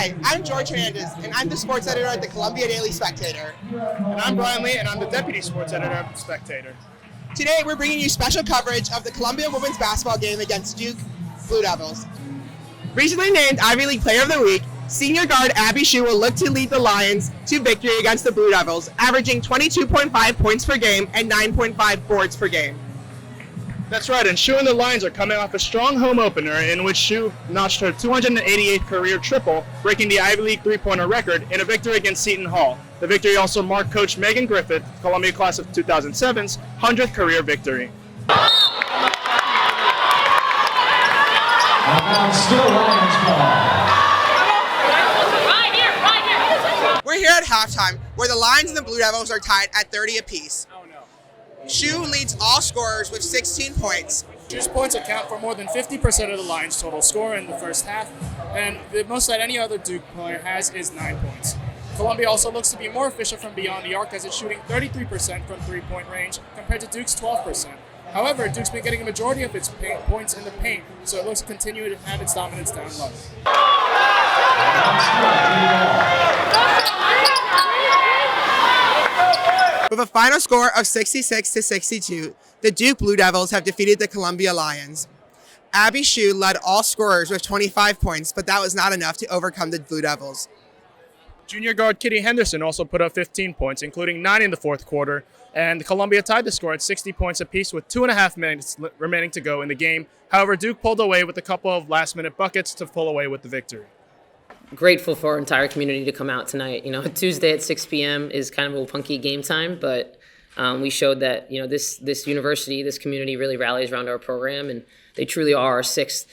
Hi, I'm Jorge Hernandez, and I'm the sports editor at the Columbia Daily Spectator. And I'm Brian Lee, and I'm the deputy sports editor at the Spectator. Today, we're bringing you special coverage of the Columbia women's basketball game against Duke Blue Devils. Recently named Ivy League Player of the Week, senior guard Abbey Hsu will look to lead the Lions to victory against the Blue Devils, averaging 22.5 points per game and 9.5 boards per game. That's right, and Hsu and the Lions are coming off a strong home opener in which Hsu notched her 288th career triple, breaking the Ivy League three-pointer record in a victory against Seton Hall. The victory also marked coach Megan Griffith, Columbia class of 2007's 100th career victory. Still Lions ball. We're here at halftime, where the Lions and the Blue Devils are tied at 30 apiece. Hsu leads all scorers with 16 points. Hsu's points account for more than 50% of the Lions' total score in the first half, and the most that any other Duke player has is 9 points. Columbia also looks to be more efficient from beyond the arc as it's shooting 33% from three-point range compared to Duke's 12%. However, Duke's been getting a majority of its points in the paint, so it looks to continue to have its dominance down low. With a final score of 66-62, the Duke Blue Devils have defeated the Columbia Lions. Abbey Hsu led all scorers with 25 points, but that was not enough to overcome the Blue Devils. Junior guard Kitty Henderson also put up 15 points, including 9 in the fourth quarter, and Columbia tied the score at 60 points apiece with 2.5 minutes remaining to go in the game. However, Duke pulled away with a couple of last-minute buckets to pull away with the victory. Grateful for our entire community to come out tonight. You know, Tuesday at 6 p.m. is kind of a funky game time, but we showed that, you know, this university, this community really rallies around our program, and they truly are our sixth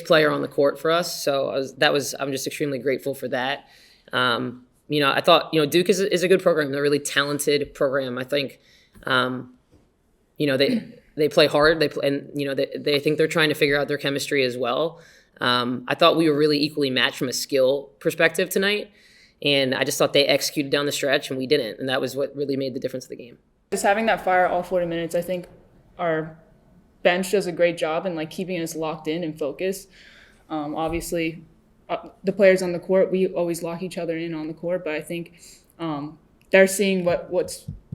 player on the court for us. So I'm just extremely grateful for that. You know, I thought, you know, Duke is a good program. They're a really talented program. I think, you know, they play hard. And you know, they think they're trying to figure out their chemistry as well. I thought we were really equally matched from a skill perspective tonight, and I just thought they executed down the stretch and we didn't, and that was what really made the difference of the game. Just having that fire all 40 minutes, I think our bench does a great job in like keeping us locked in and focused. Obviously, the players on the court, we always lock each other in on the court, but I think they're seeing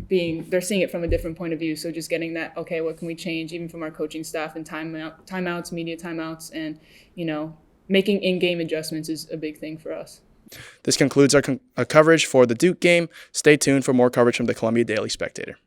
they're seeing it from a different point of view. So just getting that, okay, what can we change, even from our coaching staff, and timeouts, media timeouts, and, you know, making in-game adjustments is a big thing for us. This concludes our coverage for the Duke game. Stay tuned for more coverage from the Columbia Daily Spectator.